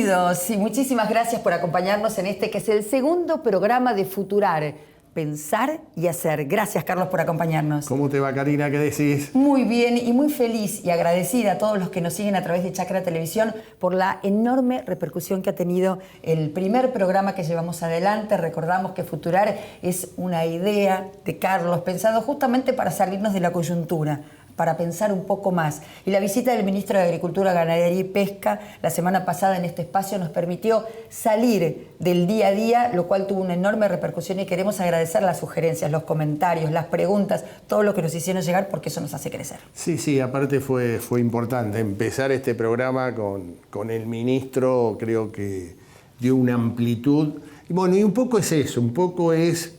Bienvenidos y muchísimas gracias por acompañarnos en este que es el segundo programa de Futurar, Pensar y Hacer. Gracias, Carlos, por acompañarnos. ¿Cómo te va, Karina? ¿Qué decís? Muy bien y muy feliz y agradecida a todos los que nos siguen a través de Chacra Televisión por la enorme repercusión que ha tenido el primer programa que llevamos adelante. Recordamos que Futurar es una idea de Carlos pensado justamente para salirnos de la coyuntura, para pensar un poco más. Y la visita del ministro de Agricultura, Ganadería y Pesca la semana pasada en este espacio nos permitió salir del día a día, lo cual tuvo una enorme repercusión y queremos agradecer las sugerencias, los comentarios, las preguntas, todo lo que nos hicieron llegar porque eso nos hace crecer. Sí, aparte fue importante empezar este programa con el ministro, creo que dio una amplitud. Y bueno, y un poco es eso, un poco es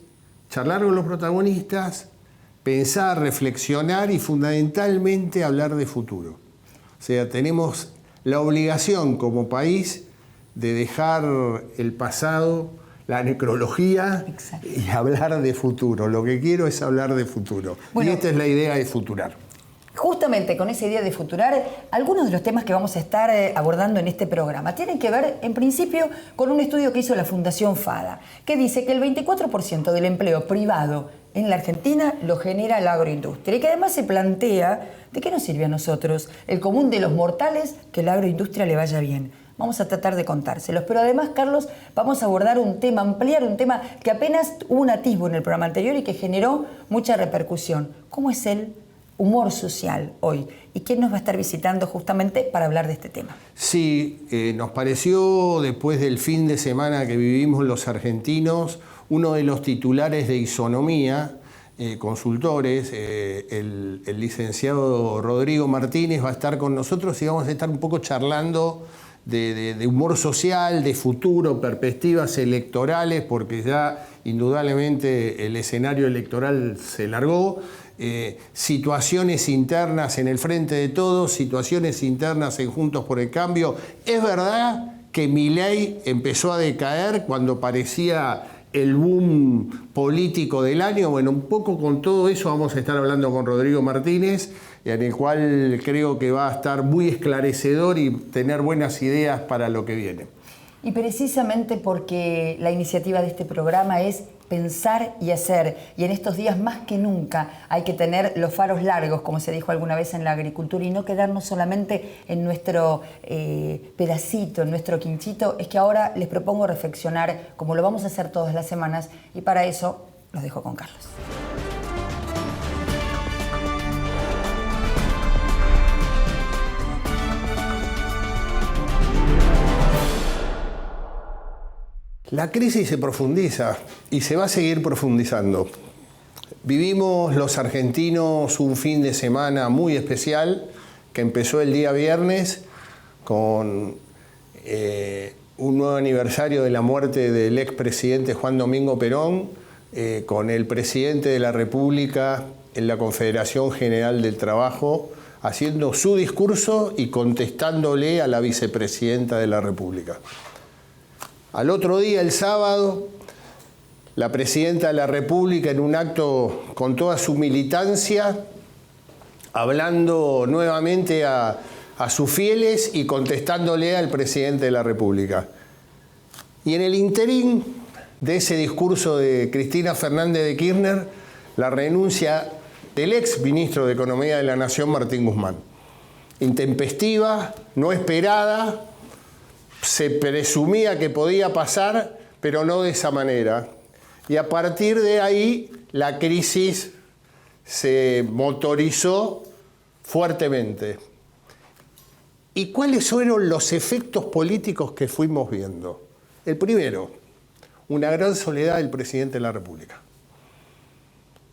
charlar con los protagonistas, pensar, reflexionar y fundamentalmente hablar de futuro. O sea, tenemos la obligación como país de dejar el pasado, la necrología. Exacto. Y hablar de futuro. Lo que quiero es hablar de futuro. Bueno, y esta es la idea de Futurar. Justamente con esa idea de Futurar, algunos de los temas que vamos a estar abordando en este programa tienen que ver, en principio, con un estudio que hizo la Fundación FADA, que dice que el 24% del empleo privado en la Argentina lo genera la agroindustria y que además se plantea de qué nos sirve a nosotros, el común de los mortales, que la agroindustria le vaya bien. Vamos a tratar de contárselos, pero además, Carlos, vamos a abordar un tema, ampliar un tema que apenas hubo un atisbo en el programa anterior y que generó mucha repercusión. ¿Cómo es el humor social hoy? ¿Y quién nos va a estar visitando justamente para hablar de este tema? Sí, nos pareció, después del fin de semana que vivimos los argentinos, uno de los titulares de Isonomía, consultores, el licenciado Rodrigo Martínez va a estar con nosotros y vamos a estar un poco charlando de humor social, de futuro, perspectivas electorales, porque ya indudablemente el escenario electoral se largó. Situaciones internas en el Frente de Todos, situaciones internas en Juntos por el Cambio. Es verdad que Milei empezó a decaer cuando parecía el boom político del año. Bueno, un poco con todo eso vamos a estar hablando con Rodrigo Martínez, en el cual creo que va a estar muy esclarecedor y tener buenas ideas para lo que viene. Y precisamente porque la iniciativa de este programa es pensar y hacer, y en estos días más que nunca hay que tener los faros largos, como se dijo alguna vez en la agricultura, y no quedarnos solamente en nuestro pedacito, en nuestro quinchito. Es que ahora les propongo reflexionar, como lo vamos a hacer todas las semanas, y para eso los dejo con Carlos. La crisis se profundiza y se va a seguir profundizando. Vivimos los argentinos un fin de semana muy especial que empezó el día viernes con un nuevo aniversario de la muerte del expresidente Juan Domingo Perón, con el presidente de la República en la Confederación General del Trabajo haciendo su discurso y contestándole a la vicepresidenta de la República. Al otro día, el sábado, la presidenta de la República, en un acto con toda su militancia, hablando nuevamente a sus fieles y contestándole al presidente de la República. Y en el interín de ese discurso de Cristina Fernández de Kirchner, la renuncia del ex ministro de Economía de la Nación, Martín Guzmán. Intempestiva, no esperada. Se presumía que podía pasar, pero no de esa manera. Y a partir de ahí, la crisis se motorizó fuertemente. ¿Y cuáles fueron los efectos políticos que fuimos viendo? El primero, una gran soledad del presidente de la República.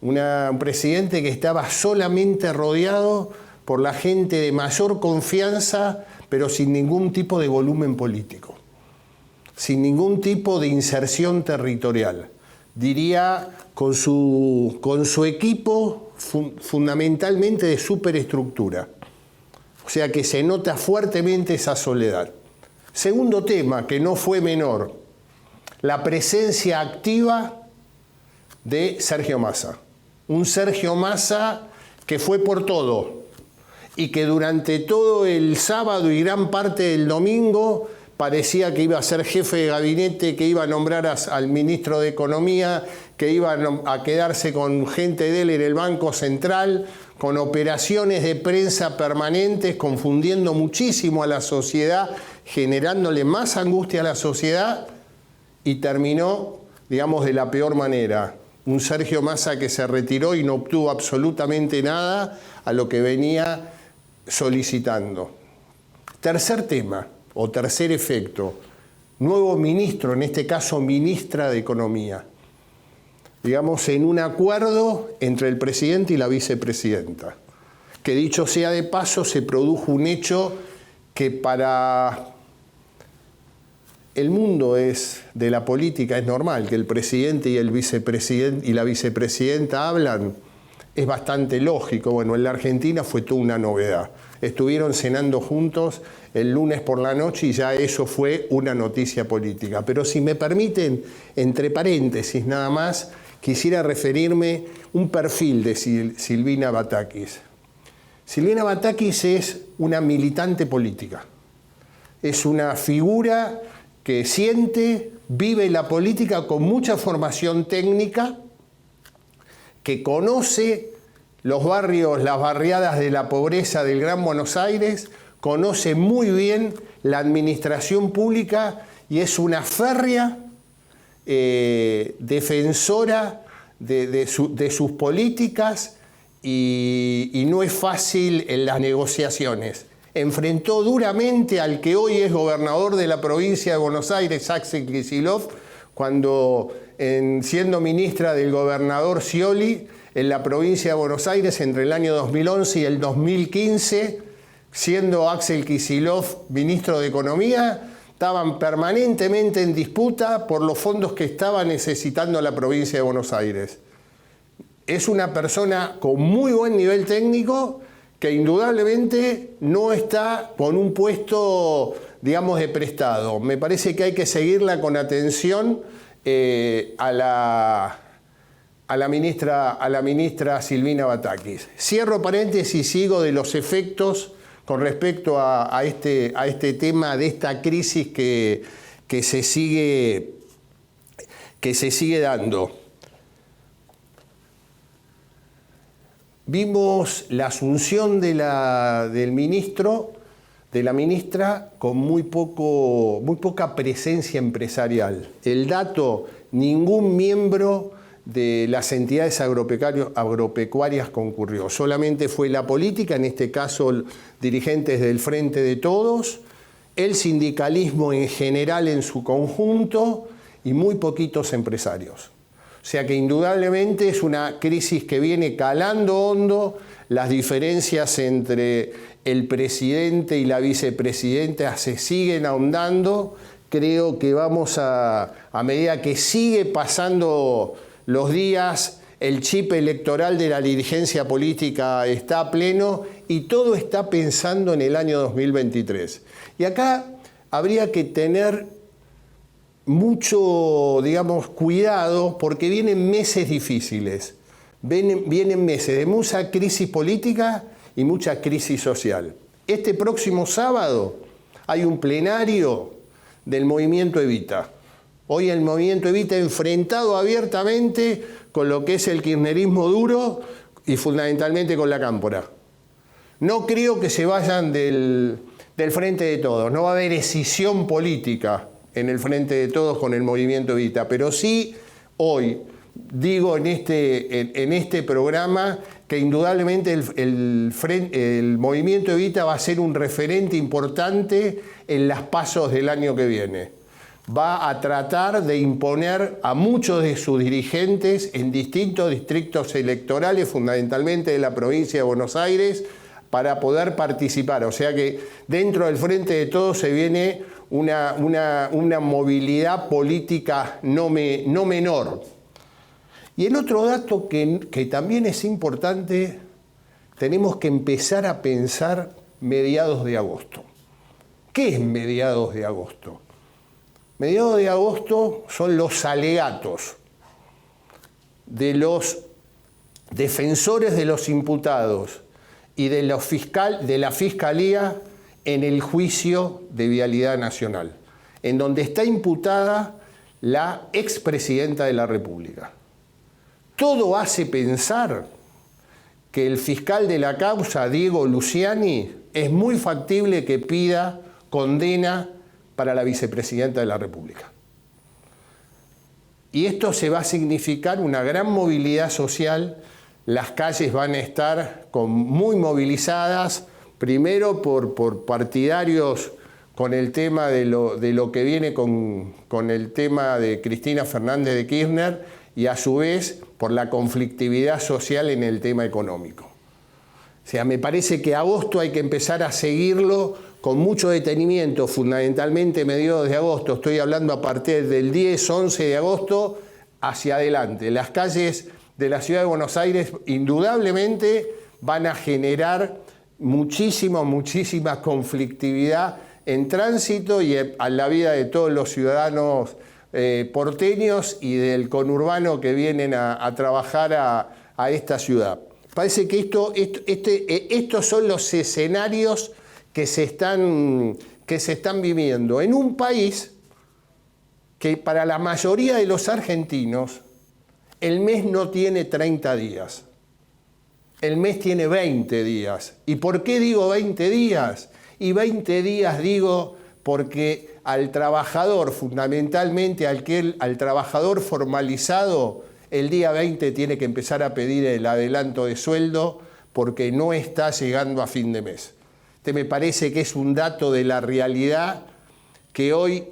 Un presidente que estaba solamente rodeado por la gente de mayor confianza, pero sin ningún tipo de volumen político, sin ningún tipo de inserción territorial. Diría con su equipo fundamentalmente de superestructura. O sea que se nota fuertemente esa soledad. Segundo tema, que no fue menor, la presencia activa de Sergio Massa. Un Sergio Massa que fue por todo y que durante todo el sábado y gran parte del domingo parecía que iba a ser jefe de gabinete, que iba a nombrar al ministro de Economía, que iba a quedarse con gente de él en el Banco Central, con operaciones de prensa permanentes, confundiendo muchísimo a la sociedad, generándole más angustia a la sociedad, y terminó, digamos, de la peor manera. Un Sergio Massa que se retiró y no obtuvo absolutamente nada a lo que venía solicitando. Tercer tema, o tercer efecto, nuevo ministro, en este caso ministra de Economía. Digamos, en un acuerdo entre el presidente y la vicepresidenta, que dicho sea de paso, se produjo un hecho que para el mundo de la política es normal, que el presidente y el vicepresidente y la vicepresidenta hablan, es bastante lógico. Bueno, en la Argentina fue toda una novedad. Estuvieron cenando juntos el lunes por la noche y ya eso fue una noticia política. Pero si me permiten, entre paréntesis nada más, quisiera referirme un perfil de Silvina Batakis. Silvina Batakis es una militante política. Es una figura que siente, vive la política con mucha formación técnica, que conoce los barrios, las barriadas de la pobreza del Gran Buenos Aires, conoce muy bien la administración pública y es una férrea defensora de sus políticas y no es fácil en las negociaciones. Enfrentó duramente al que hoy es gobernador de la provincia de Buenos Aires, Axel Kicillof, cuando siendo ministra del gobernador Scioli en la provincia de Buenos Aires entre el año 2011 y el 2015, siendo Axel Kicillof ministro de Economía, estaban permanentemente en disputa por los fondos que estaba necesitando la provincia de Buenos Aires. Es una persona con muy buen nivel técnico que indudablemente no está con un puesto, digamos, de prestado. Me parece que hay que seguirla con atención a la ministra Silvina Batakis. Cierro paréntesis y sigo de los efectos con respecto a este tema de esta crisis que se sigue dando. Vimos la asunción del ministro, de la ministra, con muy poca presencia empresarial. El dato, ningún miembro de las entidades agropecuarias concurrió. Solamente fue la política, en este caso dirigentes del Frente de Todos, el sindicalismo en general en su conjunto y muy poquitos empresarios. O sea que indudablemente es una crisis que viene calando hondo, las diferencias entre el presidente y la vicepresidenta se siguen ahondando. Creo que vamos a medida que sigue pasando los días, el chip electoral de la dirigencia política está a pleno y todo está pensando en el año 2023. Y acá habría que tener mucho, digamos, cuidado porque vienen meses difíciles. Vienen meses de mucha crisis política y mucha crisis social. Este próximo sábado hay un plenario del Movimiento Evita. Hoy el Movimiento Evita enfrentado abiertamente con lo que es el kirchnerismo duro y fundamentalmente con la Cámpora. No creo que se vayan del Frente de Todos, no va a haber escisión política en el Frente de Todos con el Movimiento Evita, pero sí hoy digo en este programa que indudablemente el Movimiento Evita va a ser un referente importante en las pasos del año que viene. Va a tratar de imponer a muchos de sus dirigentes en distintos distritos electorales, fundamentalmente de la provincia de Buenos Aires, para poder participar. O sea que dentro del Frente de Todos se viene una movilidad política no menor. Y el otro dato que también es importante, tenemos que empezar a pensar mediados de agosto. ¿Qué es mediados de agosto? Mediados de agosto son los alegatos de los defensores de los imputados y de la Fiscalía en el juicio de Vialidad Nacional. en donde está imputada la expresidenta de la República. Todo hace pensar que el fiscal de la causa, Diego Luciani, es muy factible que pida condena para la vicepresidenta de la República. Y esto se va a significar una gran movilidad social. Las calles van a estar muy movilizadas, primero por partidarios con el tema de lo que viene con el tema de Cristina Fernández de Kirchner y a su vez por la conflictividad social en el tema económico. O sea, me parece que agosto hay que empezar a seguirlo con mucho detenimiento, fundamentalmente mediados de agosto. Estoy hablando a partir del 10, 11 de agosto hacia adelante. Las calles de la Ciudad de Buenos Aires indudablemente van a generar muchísima conflictividad en tránsito y a la vida de todos los ciudadanos porteños y del conurbano que vienen a trabajar a esta ciudad. Parece que estos son los escenarios que se están viviendo en un país que para la mayoría de los argentinos el mes no tiene 30 días, el mes tiene 20 días. ¿Y por qué digo 20 días? Y 20 días digo porque al trabajador, fundamentalmente al trabajador formalizado, el día 20 tiene que empezar a pedir el adelanto de sueldo porque no está llegando a fin de mes. Me parece que es un dato de la realidad que hoy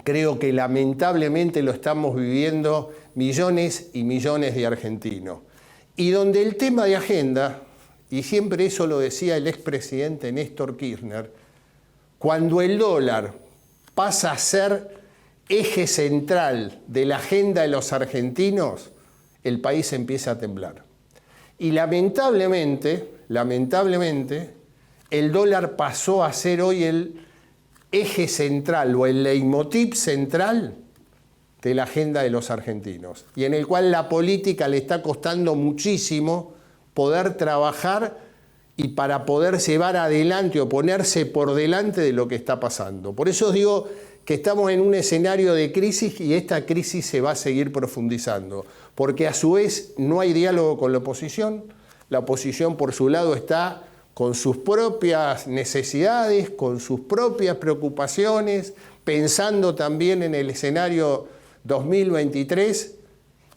creo que lamentablemente lo estamos viviendo millones y millones de argentinos. Y donde el tema de agenda, y siempre eso lo decía el expresidente Néstor Kirchner, cuando el dólar pasa a ser eje central de la agenda de los argentinos, el país empieza a temblar. Y lamentablemente, el dólar pasó a ser hoy el eje central o el leitmotiv central de la agenda de los argentinos, y en el cual la política le está costando muchísimo poder trabajar y para poder llevar adelante o ponerse por delante de lo que está pasando. Por eso digo que estamos en un escenario de crisis y esta crisis se va a seguir profundizando, porque a su vez no hay diálogo con la oposición por su lado está con sus propias necesidades, con sus propias preocupaciones, pensando también en el escenario 2023.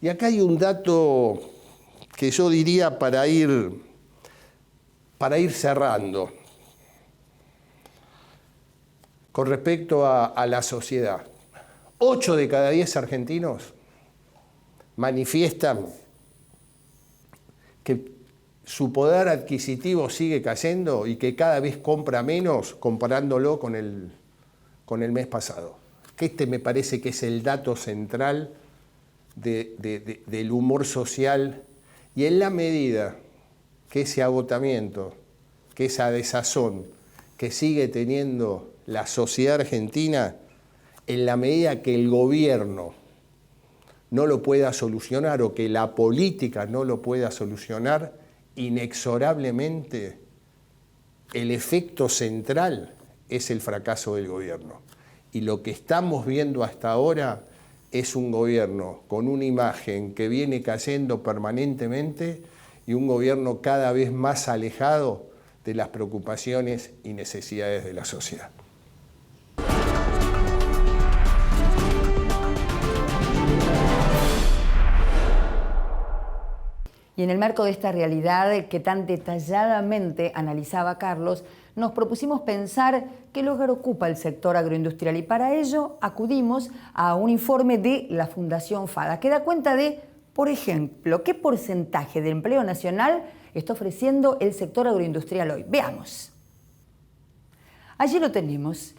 Y acá hay un dato que yo diría para ir cerrando. Con respecto a la sociedad, 8 de cada 10 argentinos manifiestan que su poder adquisitivo sigue cayendo y que cada vez compra menos comparándolo con el mes pasado. Que me parece que es el dato central del humor social, y en la medida que ese agotamiento, que esa desazón que sigue teniendo la sociedad argentina, en la medida que el gobierno no lo pueda solucionar o que la política no lo pueda solucionar, inexorablemente el efecto central es el fracaso del gobierno. Y lo que estamos viendo hasta ahora es un gobierno con una imagen que viene cayendo permanentemente y un gobierno cada vez más alejado de las preocupaciones y necesidades de la sociedad. Y en el marco de esta realidad que tan detalladamente analizaba Carlos, nos propusimos pensar qué lugar ocupa el sector agroindustrial y para ello acudimos a un informe de la Fundación FADA que da cuenta de, por ejemplo, qué porcentaje de empleo nacional está ofreciendo el sector agroindustrial hoy. Veamos. Allí lo tenemos.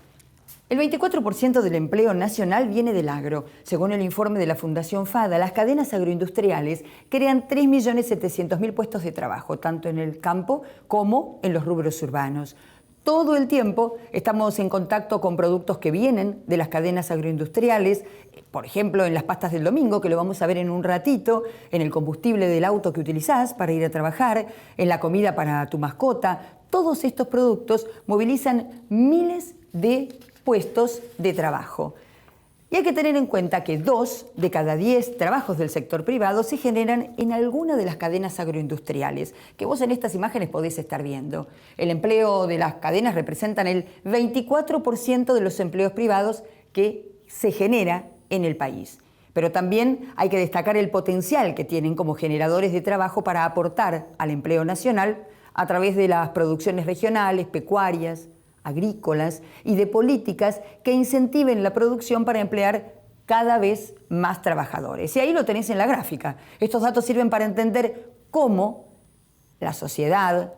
El 24% del empleo nacional viene del agro. Según el informe de la Fundación FADA, las cadenas agroindustriales crean 3.700.000 puestos de trabajo, tanto en el campo como en los rubros urbanos. Todo el tiempo estamos en contacto con productos que vienen de las cadenas agroindustriales, por ejemplo, en las pastas del domingo, que lo vamos a ver en un ratito, en el combustible del auto que utilizás para ir a trabajar, en la comida para tu mascota. Todos estos productos movilizan miles de puestos de trabajo. Y hay que tener en cuenta que 2 de cada 10 trabajos del sector privado se generan en alguna de las cadenas agroindustriales, que vos en estas imágenes podés estar viendo. El empleo de las cadenas representan el 24% de los empleos privados que se genera en el país. Pero también hay que destacar el potencial que tienen como generadores de trabajo para aportar al empleo nacional a través de las producciones regionales, pecuarias, agrícolas y de políticas que incentiven la producción para emplear cada vez más trabajadores. Y ahí lo tenés en la gráfica. Estos datos sirven para entender cómo la sociedad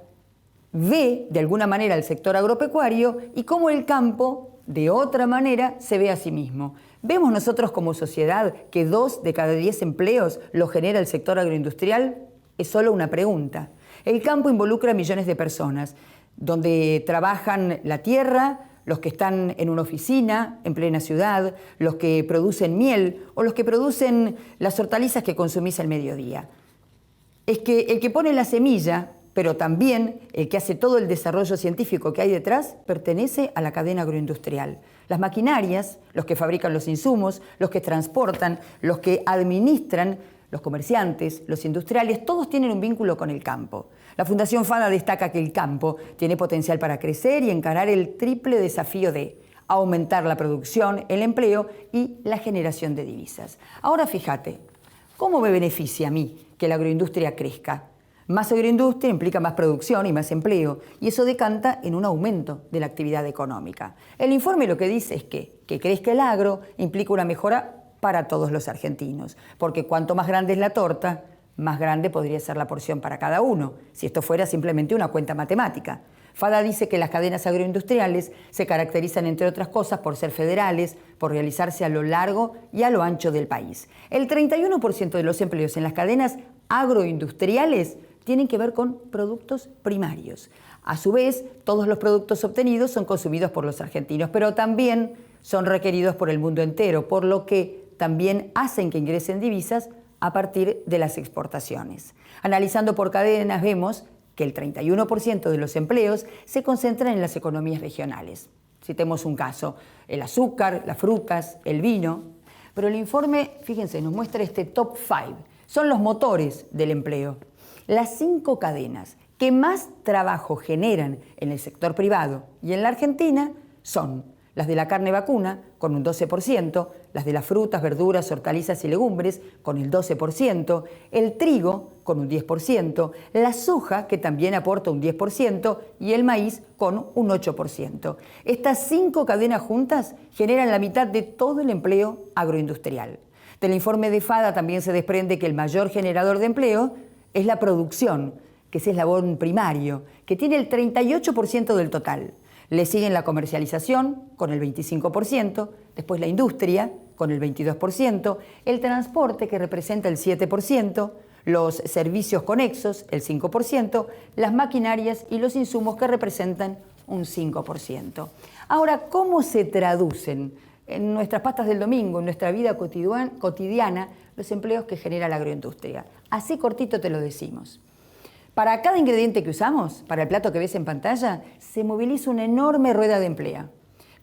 ve de alguna manera el sector agropecuario y cómo el campo de otra manera se ve a sí mismo. ¿Vemos nosotros como sociedad que 2 de cada 10 empleos lo genera el sector agroindustrial? Es solo una pregunta. El campo involucra a millones de personas, donde trabajan la tierra, los que están en una oficina, en plena ciudad, los que producen miel o los que producen las hortalizas que consumís al mediodía. Es que el que pone la semilla, pero también el que hace todo el desarrollo científico que hay detrás, pertenece a la cadena agroindustrial. Las maquinarias, los que fabrican los insumos, los que transportan, los que administran, los comerciantes, los industriales, todos tienen un vínculo con el campo. La Fundación FADA destaca que el campo tiene potencial para crecer y encarar el triple desafío de aumentar la producción, el empleo y la generación de divisas. Ahora fíjate, ¿cómo me beneficia a mí que la agroindustria crezca? Más agroindustria implica más producción y más empleo, y eso decanta en un aumento de la actividad económica. El informe lo que dice es que crezca el agro implica una mejora para todos los argentinos, porque cuanto más grande es la torta, más grande podría ser la porción para cada uno, si esto fuera simplemente una cuenta matemática. FADA dice que las cadenas agroindustriales se caracterizan, entre otras cosas, por ser federales, por realizarse a lo largo y a lo ancho del país. El 31% de los empleos en las cadenas agroindustriales tienen que ver con productos primarios. A su vez, todos los productos obtenidos son consumidos por los argentinos, pero también son requeridos por el mundo entero, por lo que también hacen que ingresen divisas a partir de las exportaciones. Analizando por cadenas vemos que el 31% de los empleos se concentran en las economías regionales. Citemos un caso, el azúcar, las frutas, el vino. Pero el informe, fíjense, nos muestra este top 5. Son los motores del empleo. Las 5 cadenas que más trabajo generan en el sector privado y en la Argentina son las de la carne vacuna, con un 12%, las de las frutas, verduras, hortalizas y legumbres, con el 12%, el trigo, con un 10%, la soja, que también aporta un 10%, y el maíz, con un 8%. Estas 5 cadenas juntas generan la mitad de todo el empleo agroindustrial. Del informe de FADA también se desprende que el mayor generador de empleo es la producción, que es eslabón primario, que tiene el 38% del total. Le siguen la comercialización, con el 25%, después la industria, con el 22%, el transporte, que representa el 7%, los servicios conexos, el 5%, las maquinarias y los insumos, que representan un 5%. Ahora, ¿cómo se traducen en nuestras pastas del domingo, en nuestra vida cotidiana, los empleos que genera la agroindustria? Así cortito te lo decimos. Para cada ingrediente que usamos, para el plato que ves en pantalla, se moviliza una enorme rueda de empleo.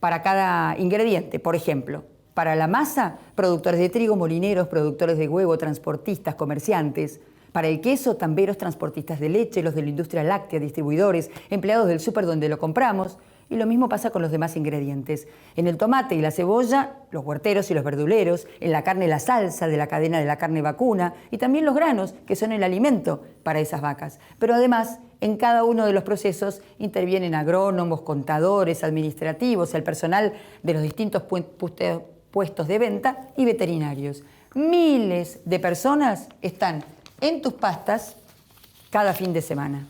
Para cada ingrediente, por ejemplo, para la masa, productores de trigo, molineros, productores de huevo, transportistas, comerciantes. Para el queso, tamberos, transportistas de leche, los de la industria láctea, distribuidores, empleados del súper donde lo compramos. Y lo mismo pasa con los demás ingredientes. En el tomate y la cebolla, los huerteros y los verduleros. En la carne, la salsa de la cadena de la carne vacuna. Y también los granos, que son el alimento para esas vacas. Pero además, en cada uno de los procesos intervienen agrónomos, contadores, administrativos, el personal de los distintos puestos de venta y veterinarios. Miles de personas están en tus pastas cada fin de semana.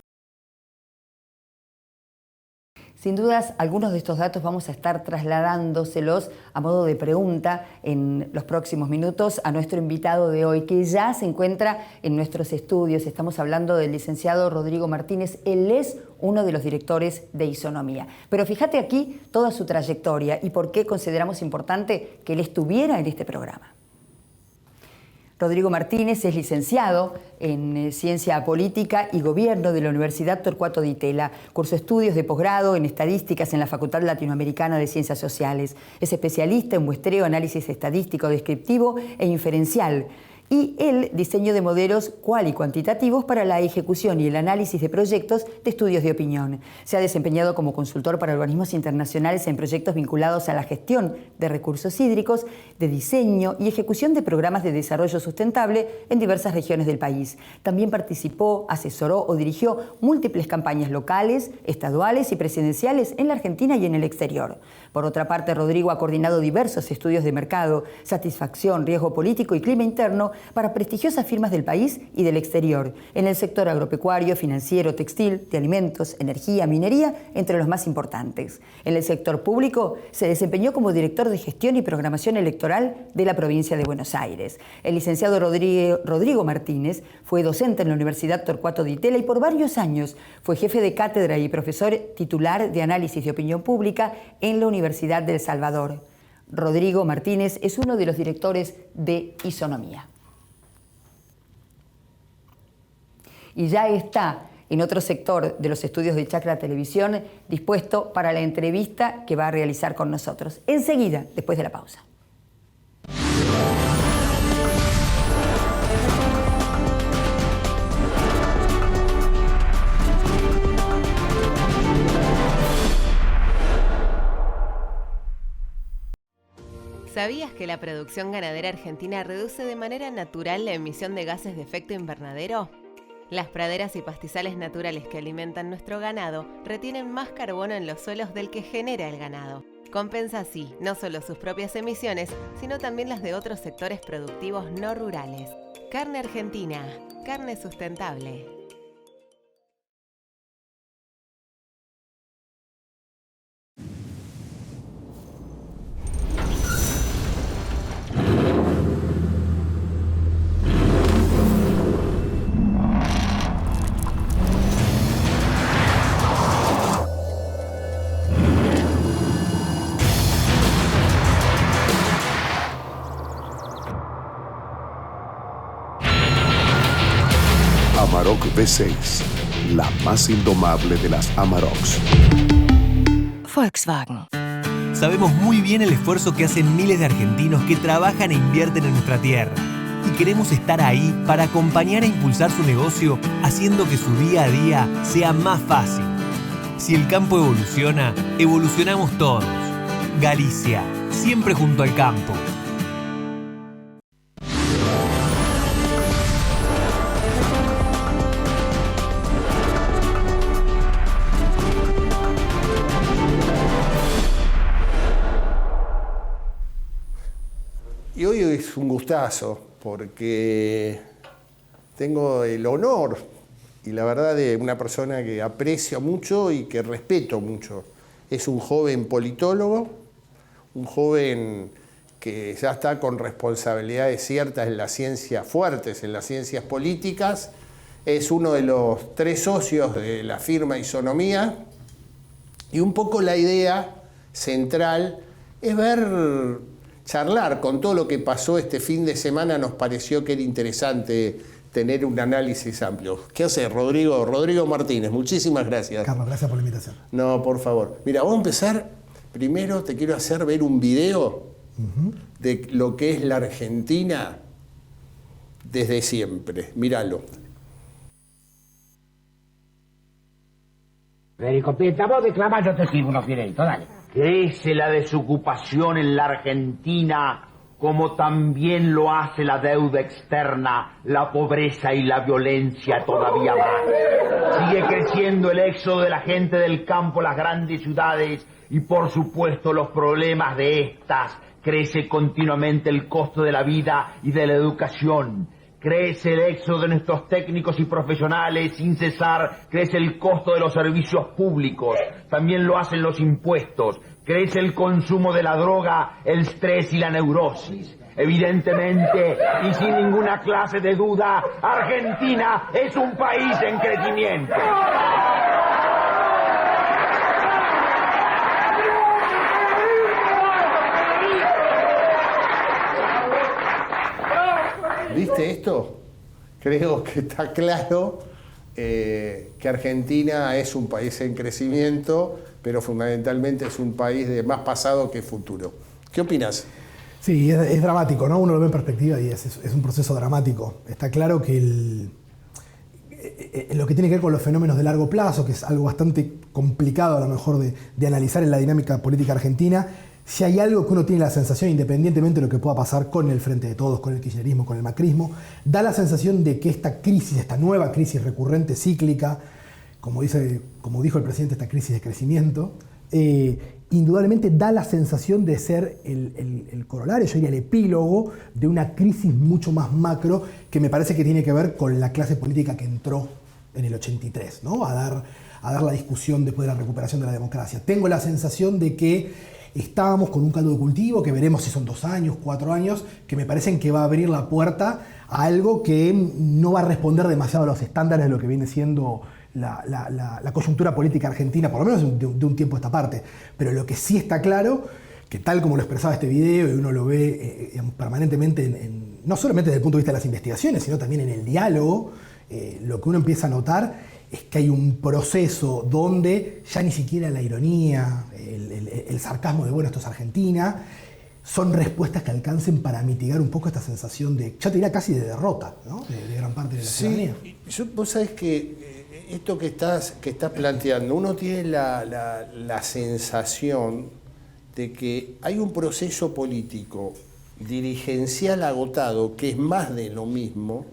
Sin dudas, algunos de estos datos vamos a estar trasladándoselos a modo de pregunta en los próximos minutos a nuestro invitado de hoy, que ya se encuentra en nuestros estudios. Estamos hablando del licenciado Rodrigo Martínez. Él es uno de los directores de Isonomía. Pero fíjate aquí toda su trayectoria y por qué consideramos importante que él estuviera en este programa. Rodrigo Martínez es licenciado en Ciencia Política y Gobierno de la Universidad Torcuato Di Tella. Cursó estudios de posgrado en Estadísticas en la Facultad Latinoamericana de Ciencias Sociales. Es especialista en muestreo, análisis estadístico, descriptivo e inferencial. Y el diseño de modelos cual y cuantitativos para la ejecución y el análisis de proyectos de estudios de opinión. Se ha desempeñado como consultor para organismos internacionales en proyectos vinculados a la gestión de recursos hídricos, de diseño y ejecución de programas de desarrollo sustentable en diversas regiones del país. También participó, asesoró o dirigió múltiples campañas locales, estaduales y presidenciales en la Argentina y en el exterior. Por otra parte, Rodrigo ha coordinado diversos estudios de mercado, satisfacción, riesgo político y clima interno para prestigiosas firmas del país y del exterior, en el sector agropecuario, financiero, textil, de alimentos, energía, minería, entre los más importantes. En el sector público se desempeñó como director de gestión y programación electoral de la provincia de Buenos Aires. El licenciado Rodrigo Martínez fue docente en la Universidad Torcuato Di Tella y por varios años fue jefe de cátedra y profesor titular de análisis de opinión pública en la Universidad de El Salvador. Rodrigo Martínez es uno de los directores de Isonomía. Y ya está en otro sector de los estudios de Chacra Televisión dispuesto para la entrevista que va a realizar con nosotros. Enseguida, después de la pausa. ¿Sabías que la producción ganadera argentina reduce de manera natural la emisión de gases de efecto invernadero? Las praderas y pastizales naturales que alimentan nuestro ganado retienen más carbono en los suelos del que genera el ganado. Compensa así no solo sus propias emisiones, sino también las de otros sectores productivos no rurales. Carne Argentina, carne sustentable. Amarok V6, la más indomable de las Amaroks. Volkswagen. Sabemos muy bien el esfuerzo que hacen miles de argentinos que trabajan e invierten en nuestra tierra. Y queremos estar ahí para acompañar e impulsar su negocio, haciendo que su día a día sea más fácil. Si el campo evoluciona, evolucionamos todos. Galicia, siempre junto al campo. Y hoy es un gustazo porque tengo el honor y la verdad de una persona que aprecio mucho y que respeto mucho. Es un joven politólogo, un joven que ya está con responsabilidades ciertas en las ciencias fuertes, en las ciencias políticas. Es uno de los 3 socios de la firma Isonomía y un poco la idea central es charlar con todo lo que pasó este fin de semana. Nos pareció que era interesante tener un análisis amplio. ¿Qué haces, Rodrigo? Rodrigo Martínez, muchísimas gracias. Carlos, gracias por la invitación. No, por favor. Mira, vamos a empezar. Primero te quiero hacer ver un video de lo que es la Argentina desde siempre. Míralo. Vericopeta, vos declamás, yo te sirvo unos fideitos, dale. Crece la desocupación en la Argentina, como también lo hace la deuda externa, la pobreza y la violencia todavía más. Sigue creciendo el éxodo de la gente del campo a las grandes ciudades y por supuesto los problemas de estas. Crece continuamente el costo de la vida y de la educación. Crece el éxodo de nuestros técnicos y profesionales sin cesar, crece el costo de los servicios públicos, también lo hacen los impuestos, crece el consumo de la droga, el estrés y la neurosis. Evidentemente, y sin ninguna clase de duda, Argentina es un país en crecimiento. ¿Viste esto? Creo que está claro que Argentina es un país en crecimiento, pero fundamentalmente es un país de más pasado que futuro. ¿Qué opinas? Sí, es dramático, ¿no? Uno lo ve en perspectiva y es un proceso dramático. Está claro que lo que tiene que ver con los fenómenos de largo plazo, que es algo bastante complicado a lo mejor de analizar en la dinámica política argentina, si hay algo que uno tiene la sensación, independientemente de lo que pueda pasar con el Frente de Todos, con el kirchnerismo, con el macrismo, da la sensación de que esta crisis, esta nueva crisis recurrente, cíclica, como dijo el presidente, esta crisis de crecimiento, indudablemente da la sensación de ser el corolario, yo diría el epílogo de una crisis mucho más macro que me parece que tiene que ver con la clase política que entró en el 83, ¿no? a dar la discusión después de la recuperación de la democracia. Tengo la sensación de que estábamos con un caldo de cultivo, que veremos si son 2 años, 4 años, que me parecen que va a abrir la puerta a algo que no va a responder demasiado a los estándares de lo que viene siendo la coyuntura política argentina, por lo menos de un tiempo a esta parte. Pero lo que sí está claro, que tal como lo expresaba este video, y uno lo ve permanentemente, no solamente desde el punto de vista de las investigaciones, sino también en el diálogo, lo que uno empieza a notar es que hay un proceso donde ya ni siquiera la ironía, el sarcasmo de bueno, esto es Argentina, son respuestas que alcancen para mitigar un poco esta sensación de, ya te diría casi de derrota, ¿no? de gran parte de la ciudadanía. Vos sabés que esto que estás planteando, uno tiene la sensación de que hay un proceso político dirigencial agotado que es más de lo mismo,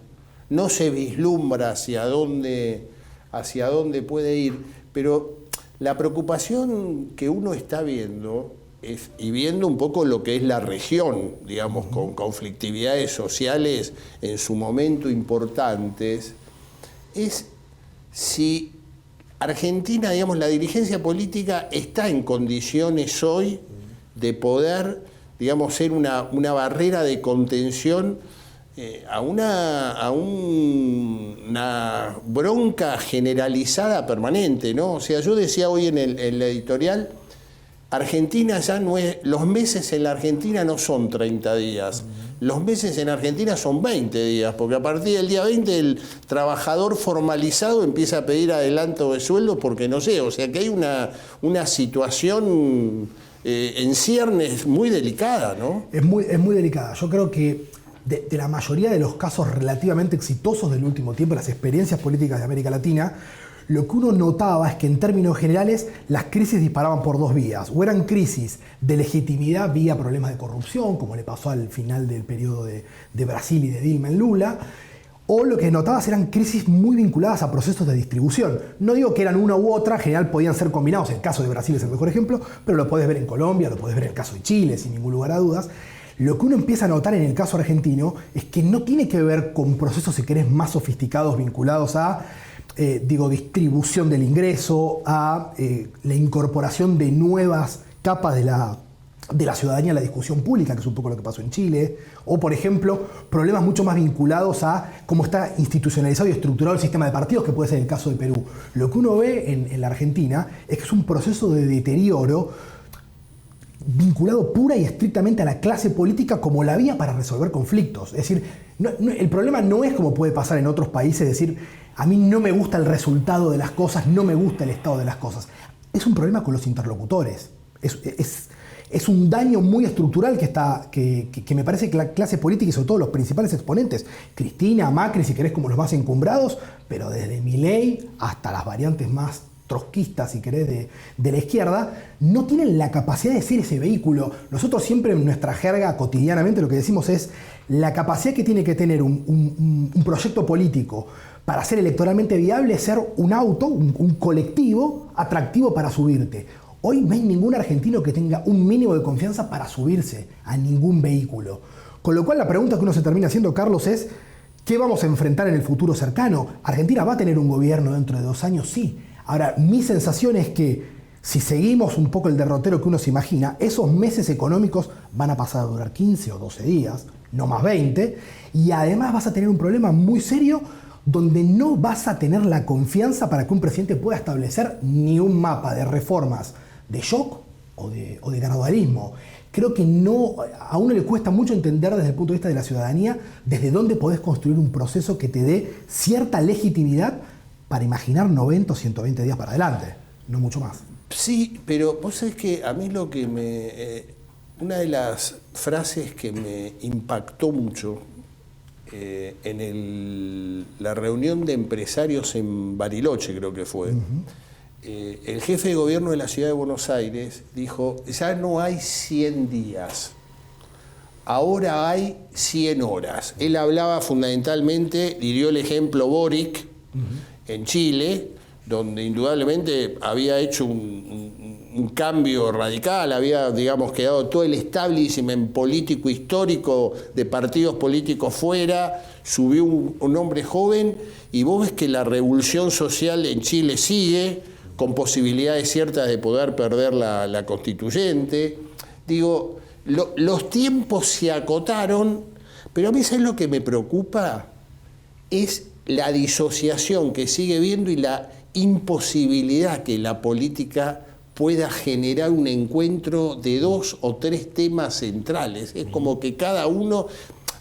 no se vislumbra hacia dónde puede ir, pero la preocupación que uno está viendo y viendo un poco lo que es la región, digamos, con conflictividades sociales en su momento importantes, es si Argentina, digamos, la dirigencia política está en condiciones hoy de poder, digamos, ser una barrera de contención a una bronca generalizada permanente, ¿no? O sea, yo decía hoy en el editorial, Argentina ya no es, los meses en la Argentina no son 30 días, los meses en Argentina son 20 días, porque a partir del día 20 el trabajador formalizado empieza a pedir adelanto de sueldo porque no sé, o sea que hay una situación en ciernes muy delicada, ¿no? Es muy delicada. Yo creo que de la mayoría de los casos relativamente exitosos del último tiempo, las experiencias políticas de América Latina, lo que uno notaba es que en términos generales las crisis disparaban por 2 vías. O eran crisis de legitimidad vía problemas de corrupción, como le pasó al final del periodo de Brasil y de Dilma en Lula, o lo que notabas eran crisis muy vinculadas a procesos de distribución. No digo que eran una u otra, en general podían ser combinados, el caso de Brasil es el mejor ejemplo, pero lo podés ver en Colombia, lo podés ver en el caso de Chile, sin ningún lugar a dudas. Lo que uno empieza a notar en el caso argentino es que no tiene que ver con procesos, si querés, más sofisticados vinculados a distribución del ingreso, a la incorporación de nuevas capas de la ciudadanía a la discusión pública, que es un poco lo que pasó en Chile, o por ejemplo, problemas mucho más vinculados a cómo está institucionalizado y estructurado el sistema de partidos, que puede ser el caso de Perú. Lo que uno ve en la Argentina es que es un proceso de deterioro vinculado pura y estrictamente a la clase política como la vía para resolver conflictos. Es decir, el problema no es como puede pasar en otros países, decir, a mí no me gusta el resultado de las cosas, no me gusta el estado de las cosas. Es un problema con los interlocutores. Es un daño muy estructural que me parece que la clase política y sobre todo los principales exponentes, Cristina, Macri, si querés, como los más encumbrados, pero desde Milei hasta las variantes más trotskistas, si querés, de la izquierda, no tienen la capacidad de ser ese vehículo. Nosotros siempre en nuestra jerga cotidianamente lo que decimos es la capacidad que tiene que tener un proyecto político para ser electoralmente viable, es ser un auto, un colectivo atractivo para subirte. Hoy no hay ningún argentino que tenga un mínimo de confianza para subirse a ningún vehículo. Con lo cual la pregunta que uno se termina haciendo, Carlos, es ¿qué vamos a enfrentar en el futuro cercano? ¿Argentina va a tener un gobierno dentro de 2 años? Sí. Ahora, mi sensación es que si seguimos un poco el derrotero que uno se imagina, esos meses económicos van a pasar a durar 15 o 12 días, no más 20, y además vas a tener un problema muy serio donde no vas a tener la confianza para que un presidente pueda establecer ni un mapa de reformas de shock o de gradualismo creo que a uno le cuesta mucho entender desde el punto de vista de la ciudadanía desde dónde podés construir un proceso que te dé cierta legitimidad para imaginar 90 o 120 días para adelante, no mucho más. Sí, pero vos sabés que a mí lo que una de las frases que me impactó mucho en la reunión de empresarios en Bariloche, creo que fue, el jefe de gobierno de la ciudad de Buenos Aires dijo, ya no hay 100 días, ahora hay 100 horas. Él hablaba fundamentalmente, y dio el ejemplo Boric, en Chile, donde indudablemente había hecho un cambio radical, había, digamos, quedado todo el establishment político histórico de partidos políticos fuera, subió un hombre joven, y vos ves que la revolución social en Chile sigue, con posibilidades ciertas de poder perder la constituyente. Digo, los tiempos se acotaron, pero a mí, ¿sabes lo que me preocupa? Es la disociación que sigue viendo y la imposibilidad que la política pueda generar un encuentro de 2 o 3 temas centrales. Es como que cada uno,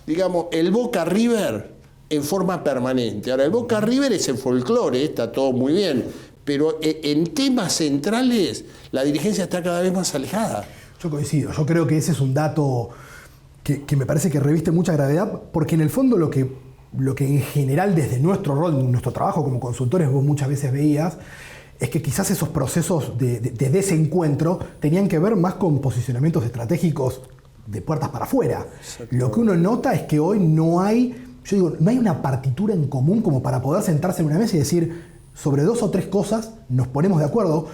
digamos, el Boca River en forma permanente. Ahora, el Boca River es el folclore, está todo muy bien, pero en temas centrales la dirigencia está cada vez más alejada. Yo coincido, yo creo que ese es un dato que me parece que reviste mucha gravedad, porque en el fondo lo que en general desde nuestro rol, nuestro trabajo como consultores, vos muchas veces veías, es que quizás esos procesos de desencuentro tenían que ver más con posicionamientos estratégicos de puertas para afuera. Lo que uno nota es que hoy no hay una partitura en común como para poder sentarse en una mesa y decir, sobre 2 o 3 cosas nos ponemos de acuerdo,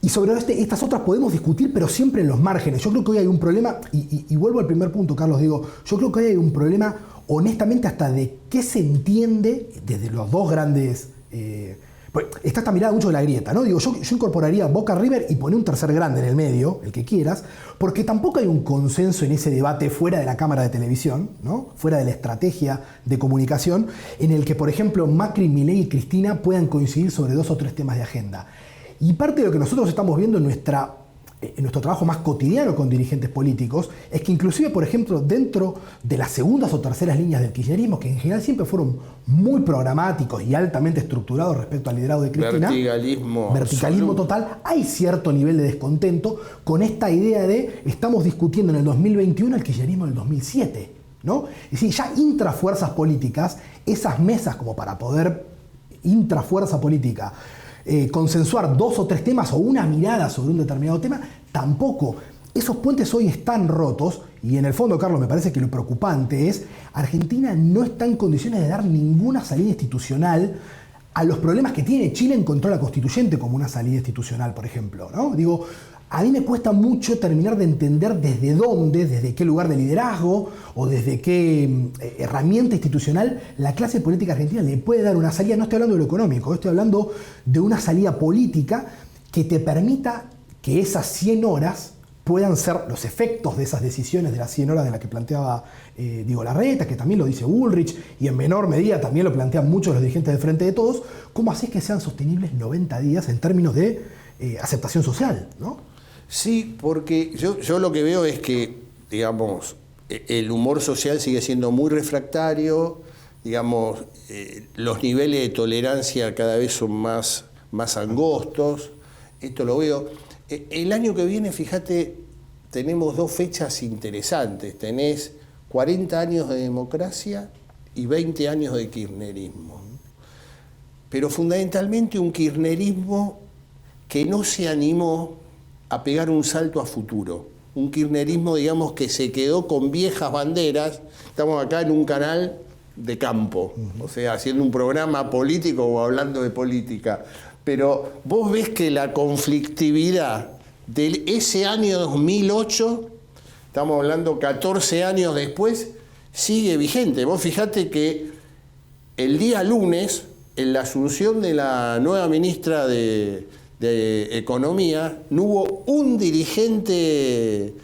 y sobre estas otras podemos discutir, pero siempre en los márgenes. Yo creo que hoy hay un problema, y vuelvo al primer punto, Carlos, yo creo que hoy hay un problema, honestamente, hasta de qué se entiende desde los dos grandes... está esta mirada mucho de la grieta, ¿no? Yo incorporaría Boca River y poner un tercer grande en el medio, el que quieras, porque tampoco hay un consenso en ese debate fuera de la cámara de televisión, ¿no? Fuera de la estrategia de comunicación, en el que, por ejemplo, Macri, Milei y Cristina puedan coincidir sobre 2 o 3 temas de agenda. Y parte de lo que nosotros estamos viendo en nuestro trabajo más cotidiano con dirigentes políticos es que inclusive, por ejemplo, dentro de las segundas o terceras líneas del kirchnerismo, que en general siempre fueron muy programáticos y altamente estructurados respecto al liderazgo de Cristina, verticalismo total, hay cierto nivel de descontento con esta idea de estamos discutiendo en el 2021 el kirchnerismo del 2007, ¿no? Es decir, ya intrafuerzas políticas, esas mesas como para poder intrafuerza política consensuar 2 o 3 temas o una mirada sobre un determinado tema, tampoco. Esos puentes hoy están rotos y en el fondo, Carlos, me parece que lo preocupante es Argentina no está en condiciones de dar ninguna salida institucional a los problemas que tiene. Chile encontró la constituyente como una salida institucional, por ejemplo, ¿no? Digo, a mí me cuesta mucho terminar de entender desde dónde, desde qué lugar de liderazgo o desde qué herramienta institucional la clase política argentina le puede dar una salida. No estoy hablando de lo económico, estoy hablando de una salida política que te permita que esas 100 horas puedan ser los efectos de esas decisiones de las 100 horas de las que planteaba Diego Larreta, que también lo dice Bullrich, y en menor medida también lo plantean muchos los dirigentes del Frente de Todos. ¿Cómo haces que sean sostenibles 90 días en términos de aceptación social, ¿no? Sí, porque yo lo que veo es que, digamos, el humor social sigue siendo muy refractario, digamos, los niveles de tolerancia cada vez son más angostos, esto lo veo. El año que viene, fíjate, tenemos 2 fechas interesantes, tenés 40 años de democracia y 20 años de kirchnerismo, pero fundamentalmente un kirchnerismo que no se animó a pegar un salto a futuro. Un kirchnerismo, digamos, que se quedó con viejas banderas. Estamos acá en un canal de campo, o sea, haciendo un programa político o hablando de política. Pero vos ves que la conflictividad de ese año 2008, estamos hablando 14 años después, sigue vigente. Vos fijate que el día lunes, en la asunción de la nueva ministra de Economía, no hubo un dirigente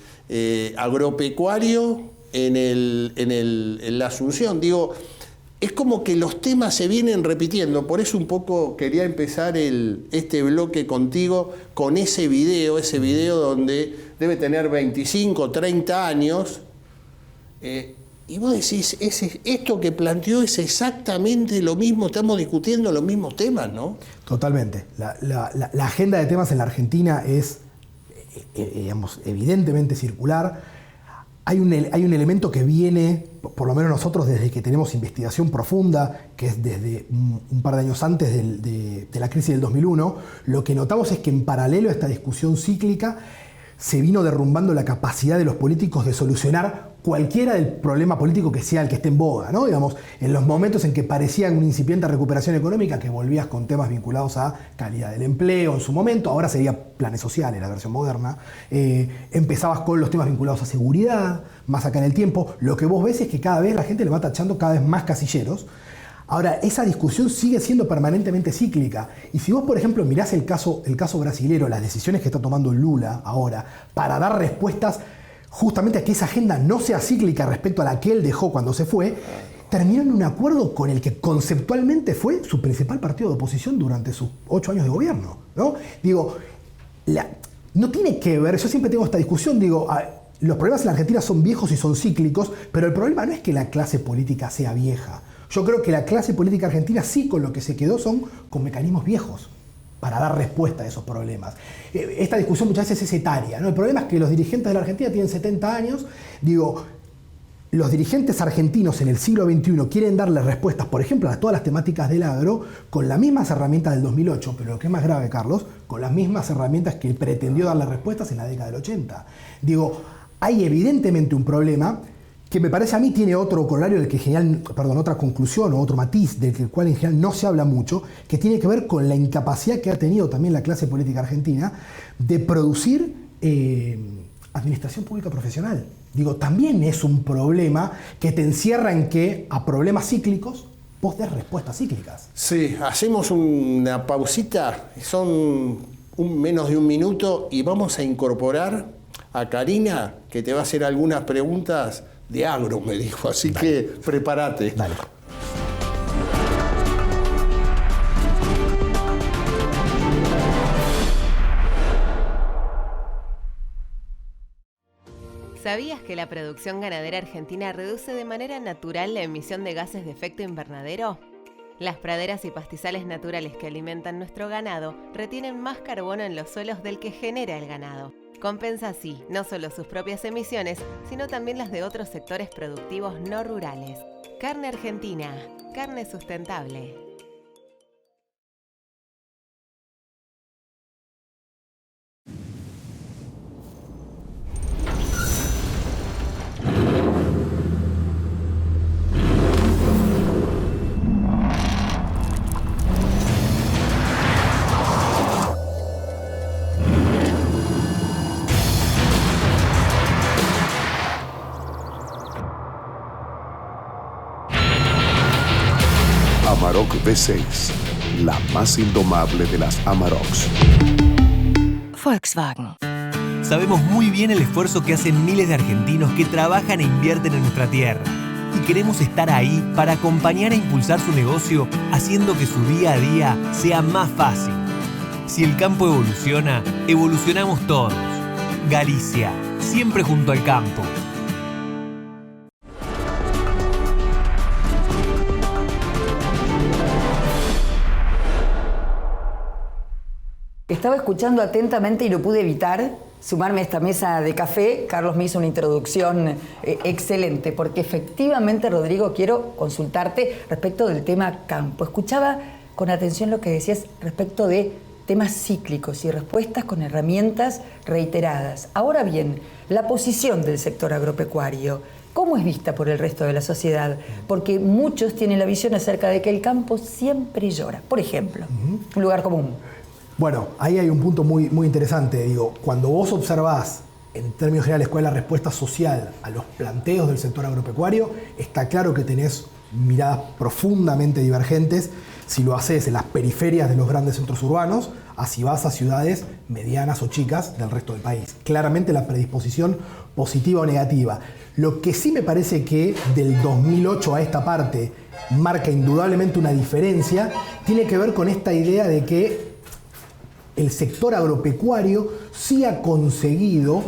agropecuario en la asunción. Digo, es como que los temas se vienen repitiendo. Por eso un poco quería empezar este bloque contigo con ese video donde debe tener 25, 30 años. Y vos decís, esto que planteó es exactamente lo mismo, estamos discutiendo los mismos temas, ¿no? Totalmente. La agenda de temas en la Argentina es, digamos, evidentemente circular. Hay un elemento que viene, por lo menos nosotros, desde que tenemos investigación profunda, que es desde un par de años antes de la crisis del 2001, lo que notamos es que en paralelo a esta discusión cíclica se vino derrumbando la capacidad de los políticos de solucionar cualquiera del problema político que sea el que esté en boga, ¿no? Digamos, en los momentos en que parecía una incipiente recuperación económica, que volvías con temas vinculados a calidad del empleo en su momento, ahora sería planes sociales, la versión moderna, empezabas con los temas vinculados a seguridad, más acá en el tiempo, lo que vos ves es que cada vez la gente le va tachando cada vez más casilleros. Ahora, esa discusión sigue siendo permanentemente cíclica. Y si vos, por ejemplo, mirás el caso brasilero, las decisiones que está tomando Lula ahora, para dar respuestas justamente a que esa agenda no sea cíclica respecto a la que él dejó cuando se fue, terminó en un acuerdo con el que conceptualmente fue su principal partido de oposición durante sus 8 años de gobierno, ¿no? Digo, no tiene que ver, yo siempre tengo esta discusión, digo, los problemas en la Argentina son viejos y son cíclicos, pero el problema no es que la clase política sea vieja. Yo creo que la clase política argentina sí con lo que se quedó son con mecanismos viejos para dar respuesta a esos problemas. Esta discusión muchas veces es etaria, ¿no? El problema es que los dirigentes de la Argentina tienen 70 años. Digo, los dirigentes argentinos en el siglo XXI quieren darle respuestas, por ejemplo, a todas las temáticas del agro, con las mismas herramientas del 2008, pero lo que es más grave, Carlos, con las mismas herramientas que pretendió darle respuestas en la década del 80. Digo, hay evidentemente un problema que me parece a mí tiene otro corolario del que otra conclusión o otro matiz del cual en general no se habla mucho, que tiene que ver con la incapacidad que ha tenido también la clase política argentina de producir administración pública profesional. Digo, también es un problema que te encierra en que a problemas cíclicos vos des respuestas cíclicas. Sí, hacemos una pausita, son menos de un minuto y vamos a incorporar a Karina, que te va a hacer algunas preguntas de agro, me dijo, así Dale. Que prepárate. Dale. ¿Sabías que la producción ganadera argentina reduce de manera natural la emisión de gases de efecto invernadero? Las praderas y pastizales naturales que alimentan nuestro ganado retienen más carbono en los suelos del que genera el ganado. Compensa así no solo sus propias emisiones, sino también las de otros sectores productivos no rurales. Carne argentina, carne sustentable. Amarok V6, la más indomable de las Amaroks. Volkswagen. Sabemos muy bien el esfuerzo que hacen miles de argentinos que trabajan e invierten en nuestra tierra. Y queremos estar ahí para acompañar e impulsar su negocio, haciendo que su día a día sea más fácil. Si el campo evoluciona, evolucionamos todos. Galicia, siempre junto al campo. Estaba escuchando atentamente y no pude evitar sumarme a esta mesa de café. Carlos me hizo una introducción excelente, porque efectivamente, Rodrigo, quiero consultarte respecto del tema campo. Escuchaba con atención lo que decías respecto de temas cíclicos y respuestas con herramientas reiteradas. Ahora bien, la posición del sector agropecuario, ¿cómo es vista por el resto de la sociedad? Porque muchos tienen la visión acerca de que el campo siempre llora. Por ejemplo, un lugar común. Bueno, ahí hay un punto muy, muy interesante. Digo, cuando vos observás en términos generales cuál es la respuesta social a los planteos del sector agropecuario, está claro que tenés miradas profundamente divergentes si lo haces en las periferias de los grandes centros urbanos, así vas a ciudades medianas o chicas del resto del país. Claramente la predisposición positiva o negativa. Lo que sí me parece que del 2008 a esta parte marca indudablemente una diferencia, tiene que ver con esta idea de que el sector agropecuario sí ha conseguido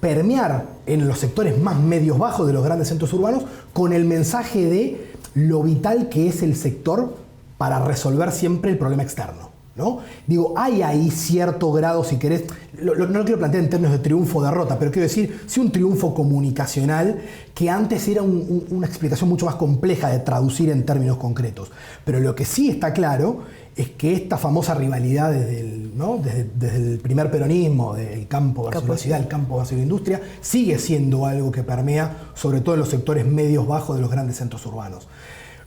permear en los sectores más medios bajos de los grandes centros urbanos con el mensaje de lo vital que es el sector para resolver siempre el problema externo, ¿no? Digo, hay ahí cierto grado, si querés, no lo quiero plantear en términos de triunfo o derrota, pero quiero decir, sí un triunfo comunicacional que antes era una explicación mucho más compleja de traducir en términos concretos. Pero lo que sí está claro es que esta famosa rivalidad desde el primer peronismo, del campo versus la ciudad, el campo versus la industria, sigue siendo algo que permea sobre todo en los sectores medios bajos de los grandes centros urbanos.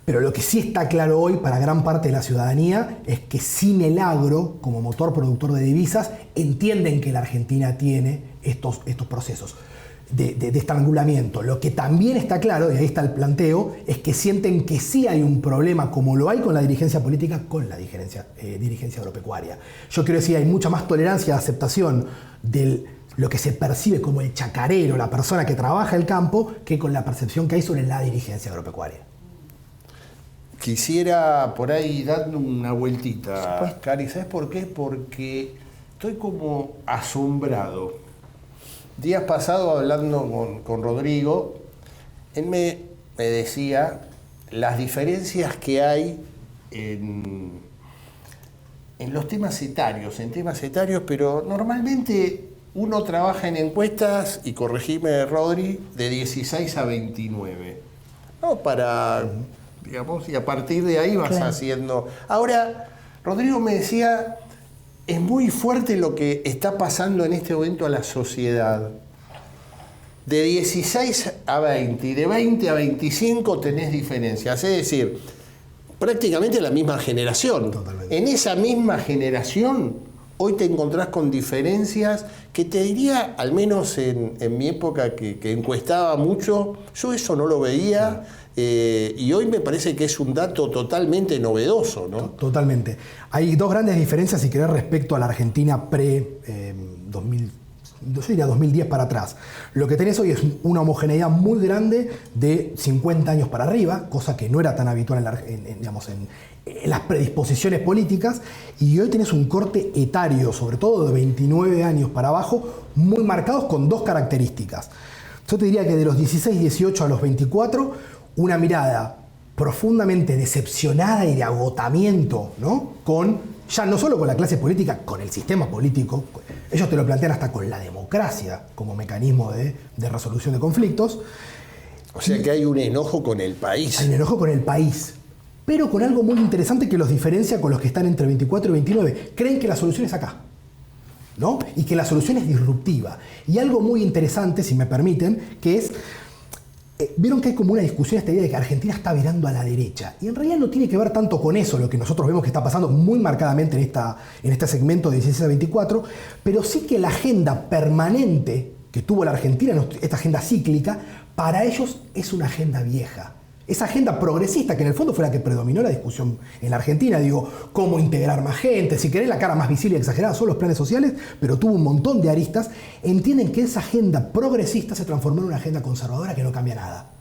Pero lo que sí está claro hoy para gran parte de la ciudadanía es que sin el agro, como motor productor de divisas, entienden que la Argentina tiene estos procesos de estrangulamiento. Lo que también está claro, y ahí está el planteo, es que sienten que sí hay un problema, como lo hay con la dirigencia política, con la dirigencia agropecuaria. Yo quiero decir, hay mucha más tolerancia, aceptación de lo que se percibe como el chacarero, la persona que trabaja el campo, que con la percepción que hay sobre la dirigencia agropecuaria. Quisiera por ahí darle una vueltita, Cari, ¿sabes por qué? Porque estoy como asombrado. Días pasados hablando con Rodrigo, él me decía las diferencias que hay en los temas etarios, pero normalmente uno trabaja en encuestas, y corregime, Rodri, de 16 a 29, ¿no? Para, digamos, y a partir de ahí vas haciendo. Ahora, Rodrigo me decía, es muy fuerte lo que está pasando en este momento a la sociedad. De 16 a 20 y de 20 a 25 tenés diferencias, es decir, prácticamente la misma generación. Totalmente. En esa misma generación, hoy te encontrás con diferencias que te diría, al menos en mi época que encuestaba mucho, yo eso no lo veía. Y hoy me parece que es un dato totalmente novedoso, ¿no? Totalmente. Hay dos grandes diferencias, si querés, respecto a la Argentina pre-2000. Yo diría 2010 para atrás. Lo que tenés hoy es una homogeneidad muy grande de 50 años para arriba, cosa que no era tan habitual en las predisposiciones políticas, y hoy tenés un corte etario, sobre todo de 29 años para abajo, muy marcados con dos características. Yo te diría que de los 16, 18 a los 24, una mirada profundamente decepcionada y de agotamiento, ¿no? Ya no solo con la clase política, con el sistema político. Ellos te lo plantean hasta con la democracia como mecanismo de resolución de conflictos. O sea que hay un enojo con el país. Hay un enojo con el país, pero con algo muy interesante que los diferencia con los que están entre 24 y 29. Creen que la solución es acá, ¿no? Y que la solución es disruptiva. Y algo muy interesante, si me permiten, que es... Vieron que hay como una discusión, esta idea de que Argentina está virando a la derecha. Y en realidad no tiene que ver tanto con eso, lo que nosotros vemos que está pasando muy marcadamente en este segmento de 16 a 24, pero sí que la agenda permanente que tuvo la Argentina, esta agenda cíclica, para ellos es una agenda vieja. Esa agenda progresista, que en el fondo fue la que predominó la discusión en la Argentina, digo, cómo integrar más gente, si querés la cara más visible y exagerada son los planes sociales, pero tuvo un montón de aristas, entienden que esa agenda progresista se transformó en una agenda conservadora que no cambia nada.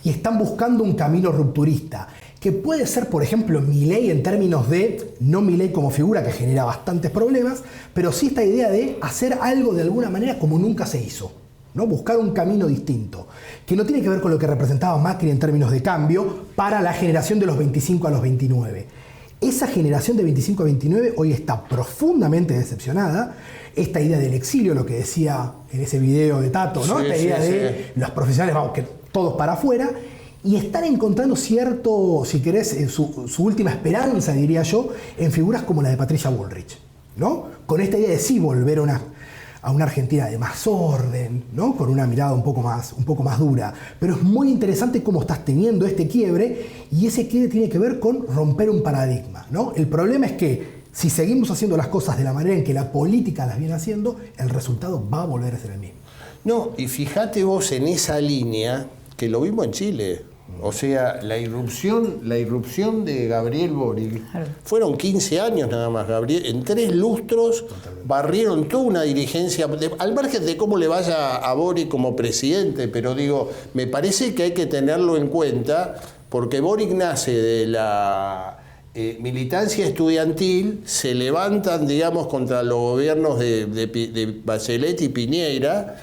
Y están buscando un camino rupturista, que puede ser, por ejemplo, Milei en términos de, no Milei como figura que genera bastantes problemas, pero sí esta idea de hacer algo de alguna manera como nunca se hizo, ¿no? Buscar un camino distinto, que no tiene que ver con lo que representaba Macri en términos de cambio para la generación de los 25 a los 29. Esa generación de 25 a 29 hoy está profundamente decepcionada. Esta idea del exilio, lo que decía en ese video de Tato, ¿no? Esta idea de los profesionales, vamos, que todos para afuera, y están encontrando cierto, si querés, su última esperanza, diría yo, en figuras como la de Patricia Bullrich, ¿no? Con esta idea de sí volver a una Argentina de más orden, ¿no? Con una mirada un poco más dura. Pero es muy interesante cómo estás teniendo este quiebre, y ese quiebre tiene que ver con romper un paradigma, ¿no? El problema es que si seguimos haciendo las cosas de la manera en que la política las viene haciendo, el resultado va a volver a ser el mismo. No, y fíjate vos en esa línea, que lo vimos en Chile. O sea, la irrupción de Gabriel Boric, fueron 15 años nada más, Gabriel, en 3 lustros barrieron toda una dirigencia, al margen de cómo le vaya a Boric como presidente, pero digo, me parece que hay que tenerlo en cuenta, porque Boric nace de la militancia estudiantil, se levantan, digamos, contra los gobiernos de Bachelet y Piñera,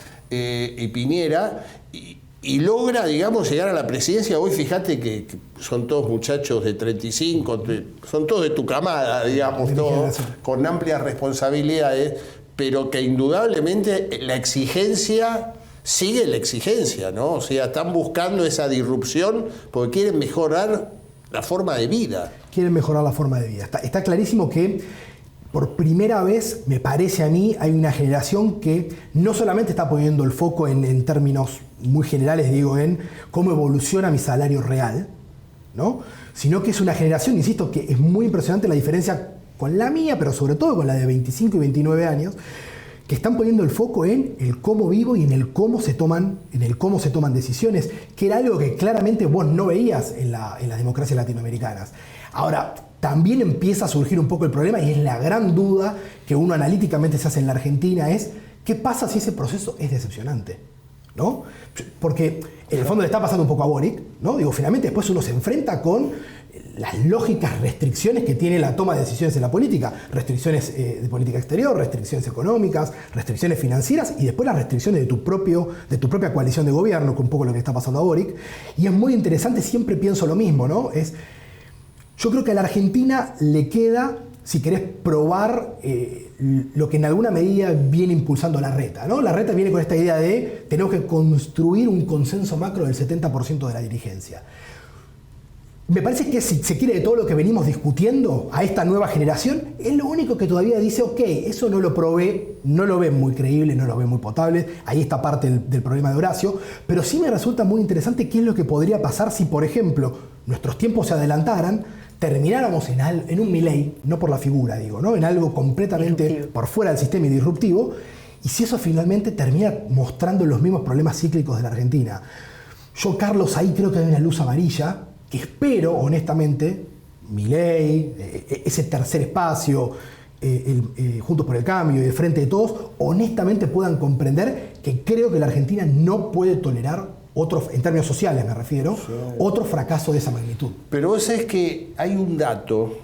y logra, digamos, llegar a la presidencia. Hoy fíjate que son todos muchachos de 35, son todos de tu camada, digamos, todos con amplias responsabilidades, pero que indudablemente la exigencia sigue la exigencia, ¿no? O sea, están buscando esa disrupción porque quieren mejorar la forma de vida. Quieren mejorar la forma de vida. Está clarísimo que por primera vez, me parece a mí, hay una generación que no solamente está poniendo el foco en términos muy generales, digo, en cómo evoluciona mi salario real, ¿no? Sino que es una generación, insisto, que es muy impresionante la diferencia con la mía, pero sobre todo con la de 25 y 29 años, que están poniendo el foco en el cómo vivo y en el cómo se toman decisiones, que era algo que claramente vos no veías en las democracias latinoamericanas. Ahora, también empieza a surgir un poco el problema, y es la gran duda que uno analíticamente se hace en la Argentina, es ¿qué pasa si ese proceso es decepcionante? ¿No? Porque en el fondo le está pasando un poco a Boric, ¿no? Digo, finalmente después uno se enfrenta con las lógicas restricciones que tiene la toma de decisiones en la política, restricciones de política exterior, restricciones económicas, restricciones financieras, y después las restricciones de tu propia coalición de gobierno, con un poco lo que está pasando a Boric. Y es muy interesante, siempre pienso lo mismo, ¿no? Yo creo que a la Argentina le queda, si querés probar lo que en alguna medida viene impulsando Larreta, ¿no? Larreta viene con esta idea de tenemos que construir un consenso macro del 70% de la dirigencia. Me parece que si se quiere de todo lo que venimos discutiendo a esta nueva generación, es lo único que todavía dice, ok, eso no lo probé, no lo ve muy creíble, no lo ve muy potable, ahí está parte del problema de Horacio, pero sí me resulta muy interesante qué es lo que podría pasar si, por ejemplo, nuestros tiempos se adelantaran, termináramos en un Milei, no por la figura, digo, ¿no? En algo completamente disruptivo, por fuera del sistema y disruptivo, y si eso finalmente termina mostrando los mismos problemas cíclicos de la Argentina. Yo, Carlos, ahí creo que hay una luz amarilla, que espero, honestamente, Milei, ese tercer espacio, Juntos por el Cambio y el Frente de Todos, honestamente puedan comprender que creo que la Argentina no puede tolerar otro, en términos sociales me refiero, sí, otro fracaso de esa magnitud. Pero vos sabés que hay un dato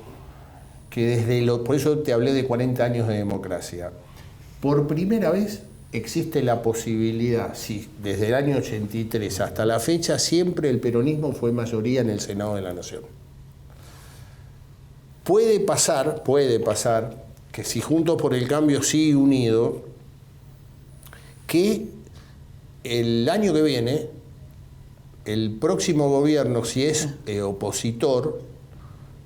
que por eso te hablé de 40 años de democracia. Por primera vez existe la posibilidad, sí, desde el año 83 hasta la fecha, siempre el peronismo fue mayoría en el Senado de la Nación. Puede pasar que si Juntos por el Cambio sigue unido, que el año que viene, el próximo gobierno, si es opositor,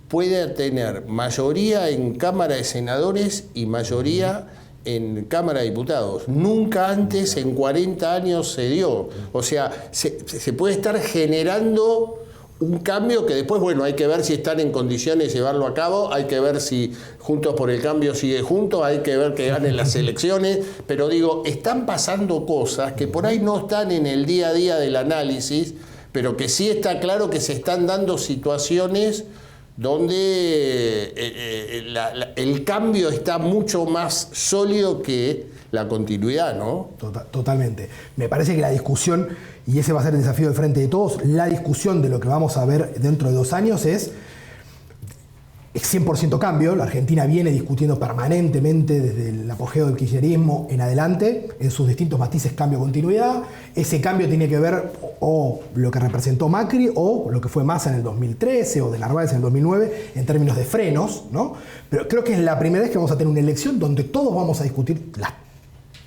puede tener mayoría en Cámara de Senadores y mayoría en Cámara de Diputados. Nunca antes en 40 años se dio. O sea, se puede estar generando un cambio que después, bueno, hay que ver si están en condiciones de llevarlo a cabo, hay que ver si Juntos por el Cambio sigue juntos, hay que ver que ganen las elecciones, pero digo, están pasando cosas que por ahí no están en el día a día del análisis, pero que sí está claro que se están dando situaciones donde el cambio está mucho más sólido que la continuidad, ¿no? Totalmente. Me parece que la discusión, y ese va a ser el desafío del Frente de Todos, la discusión de lo que vamos a ver dentro de 2 años es 100% cambio. La Argentina viene discutiendo permanentemente desde el apogeo del kirchnerismo en adelante, en sus distintos matices, cambio-continuidad. Ese cambio tiene que ver o lo que representó Macri o lo que fue Massa en el 2013 o de Narváez en el 2009 en términos de frenos, ¿no? Pero creo que es la primera vez que vamos a tener una elección donde todos vamos a discutir, las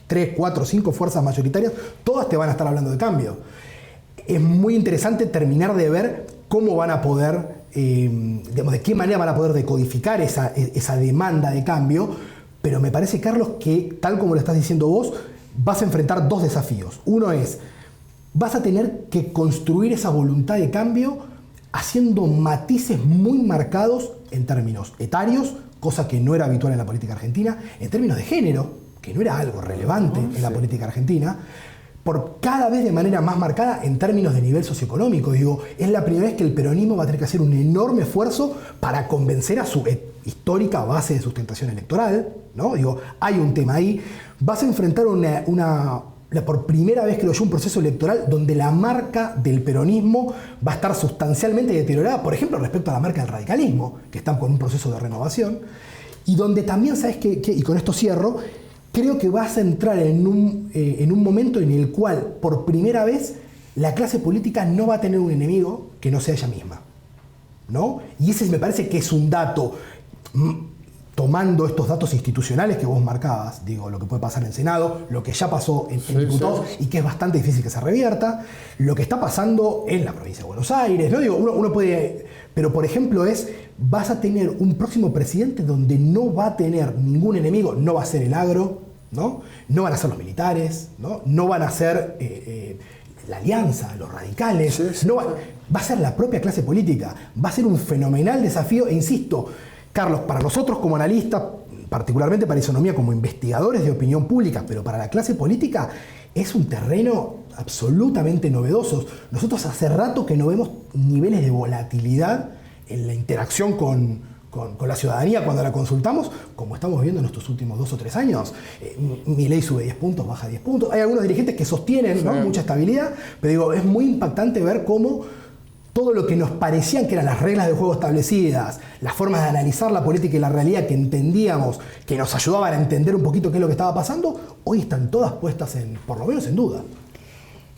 3, 4, 5 fuerzas mayoritarias, todas te van a estar hablando de cambio. Es muy interesante terminar de ver cómo van a poder, de qué manera van a poder decodificar esa demanda de cambio, pero me parece, Carlos, que tal como lo estás diciendo vos, vas a enfrentar 2 desafíos. Uno es, vas a tener que construir esa voluntad de cambio haciendo matices muy marcados en términos etarios, cosa que no era habitual en la política argentina, en términos de género, que no era algo relevante en la política argentina, por cada vez de manera más marcada en términos de nivel socioeconómico. Digo, es la primera vez que el peronismo va a tener que hacer un enorme esfuerzo para convencer a su histórica base de sustentación electoral, ¿no? Digo, hay un tema ahí. Vas a enfrentar una por primera vez, creo yo, un proceso electoral donde la marca del peronismo va a estar sustancialmente deteriorada, por ejemplo, respecto a la marca del radicalismo, que están con un proceso de renovación, y donde también, ¿sabes qué? Y con esto cierro, creo que vas a entrar en un momento en el cual, por primera vez, la clase política no va a tener un enemigo que no sea ella misma, ¿no? Y ese me parece que es un dato, tomando estos datos institucionales que vos marcabas, digo, lo que puede pasar en Senado, lo que ya pasó en diputados y que es bastante difícil que se revierta, lo que está pasando en la provincia de Buenos Aires, ¿no? Digo, uno puede, pero por ejemplo vas a tener un próximo presidente donde no va a tener ningún enemigo, no va a ser el agro, ¿no? No van a ser los militares, no van a ser la alianza, los radicales, va a ser la propia clase política, va a ser un fenomenal desafío, e insisto, Carlos, para nosotros como analistas, particularmente para Isonomía como investigadores de opinión pública, pero para la clase política es un terreno absolutamente novedoso. Nosotros hace rato que no vemos niveles de volatilidad en la interacción con la ciudadanía cuando la consultamos, como estamos viendo en estos últimos 2 o 3 años. Milei sube 10 puntos, baja 10 puntos. Hay algunos dirigentes que sostienen, ¿no?, mucha estabilidad, pero digo, es muy impactante ver cómo todo lo que nos parecían que eran las reglas de juego establecidas, las formas de analizar la política y la realidad que entendíamos, que nos ayudaban a entender un poquito qué es lo que estaba pasando, hoy están todas puestas por lo menos en duda.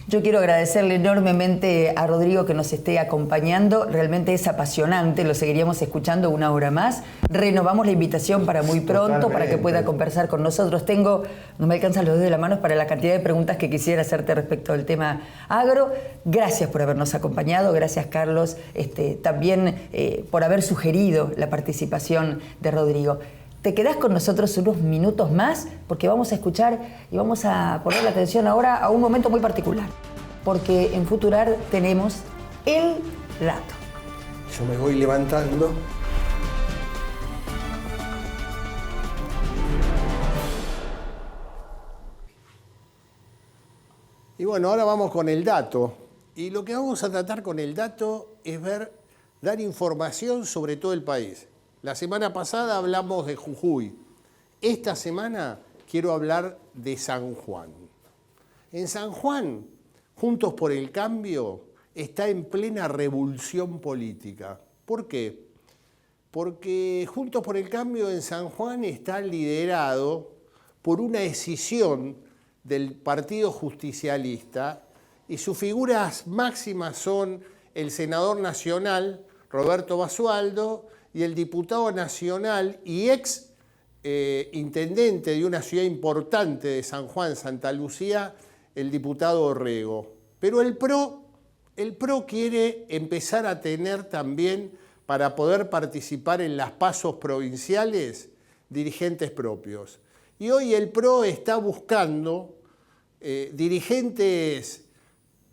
Yo quiero agradecerle enormemente a Rodrigo que nos esté acompañando. Realmente es apasionante, lo seguiríamos escuchando 1 hora más. Renovamos la invitación para muy pronto, para que pueda conversar con nosotros. No me alcanzan los dedos de la mano para la cantidad de preguntas que quisiera hacerte respecto al tema agro. Gracias por habernos acompañado, gracias Carlos, también por haber sugerido la participación de Rodrigo. Te quedás con nosotros unos minutos más porque vamos a escuchar y vamos a poner la atención ahora a un momento muy particular. Porque en Futurar tenemos el dato. Yo me voy levantando. Y bueno, ahora vamos con el dato. Y lo que vamos a tratar con el dato es dar información sobre todo el país. La semana pasada hablamos de Jujuy. Esta semana quiero hablar de San Juan. En San Juan, Juntos por el Cambio está en plena revolución política. ¿Por qué? Porque Juntos por el Cambio en San Juan está liderado por una escisión del Partido Justicialista y sus figuras máximas son el senador nacional Roberto Basualdo y el diputado nacional y ex intendente de una ciudad importante de San Juan, Santa Lucía, el diputado Orrego. Pero el PRO quiere empezar a tener también, para poder participar en las pasos provinciales, dirigentes propios. Y hoy el PRO está buscando dirigentes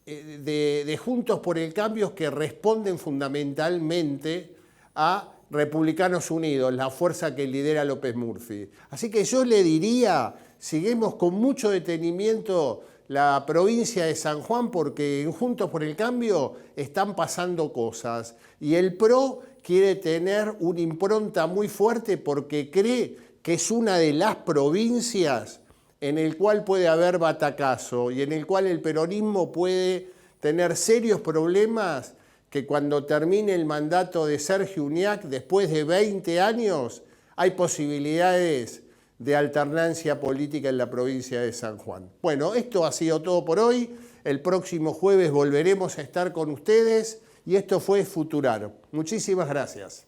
de Juntos por el Cambio que responden fundamentalmente a Republicanos Unidos, la fuerza que lidera López Murphy. Así que yo le diría, seguimos con mucho detenimiento la provincia de San Juan porque en Juntos por el Cambio están pasando cosas y el PRO quiere tener una impronta muy fuerte porque cree que es una de las provincias en el cual puede haber batacazo y en el cual el peronismo puede tener serios problemas que cuando termine el mandato de Sergio Uñac, después de 20 años, hay posibilidades de alternancia política en la provincia de San Juan. Bueno, esto ha sido todo por hoy. El próximo jueves volveremos a estar con ustedes y esto fue Futurar. Muchísimas gracias.